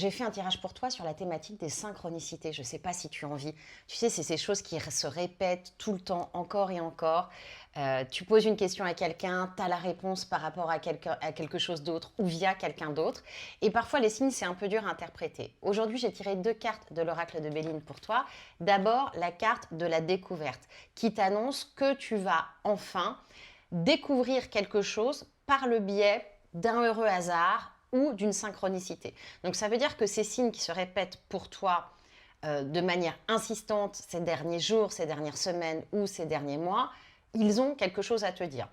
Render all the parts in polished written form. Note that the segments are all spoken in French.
j'ai fait un tirage pour toi sur la thématique des synchronicités. Je ne sais pas si tu en vis. Tu sais, c'est ces choses qui se répètent tout le temps, encore et encore. Tu poses une question à quelqu'un, tu as la réponse par rapport à quelque chose d'autre ou via quelqu'un d'autre. Et parfois, les signes, c'est un peu dur à interpréter. Aujourd'hui, j'ai tiré 2 cartes de l'oracle de Béline pour toi. D'abord, la carte de la découverte qui t'annonce que tu vas enfin découvrir quelque chose par le biais d'un heureux hasard ou d'une synchronicité. Donc ça veut dire que ces signes qui se répètent pour toi de manière insistante ces derniers jours, ces dernières semaines ou ces derniers mois, ils ont quelque chose à te dire.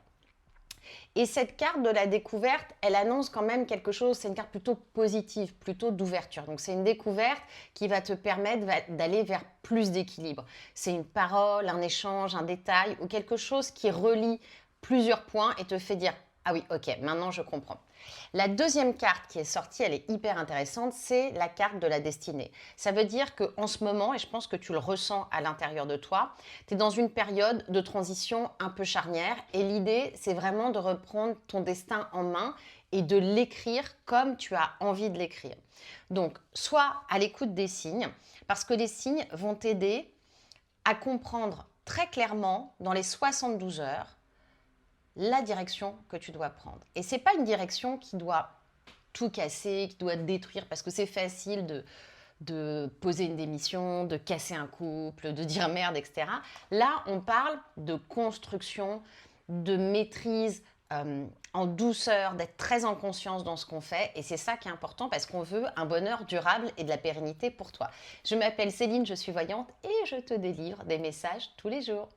Et cette carte de la découverte, elle annonce quand même quelque chose, c'est une carte plutôt positive, plutôt d'ouverture. Donc c'est une découverte qui va te permettre d'aller vers plus d'équilibre. C'est une parole, un échange, un détail ou quelque chose qui relie plusieurs points et te fait dire ah oui, ok, maintenant je comprends. La deuxième carte qui est sortie, elle est hyper intéressante, c'est la carte de la destinée. Ça veut dire qu'en ce moment, et je pense que tu le ressens à l'intérieur de toi, tu es dans une période de transition un peu charnière et l'idée, c'est vraiment de reprendre ton destin en main et de l'écrire comme tu as envie de l'écrire. Donc, sois à l'écoute des signes, parce que les signes vont t'aider à comprendre très clairement, dans les 72 heures, la direction que tu dois prendre. Et ce n'est pas une direction qui doit tout casser, qui doit te détruire, parce que c'est facile de poser une démission, de casser un couple, de dire merde, etc. Là, on parle de construction, de maîtrise en douceur, d'être très en conscience dans ce qu'on fait. Et c'est ça qui est important parce qu'on veut un bonheur durable et de la pérennité pour toi. Je m'appelle Céline, je suis voyante et je te délivre des messages tous les jours.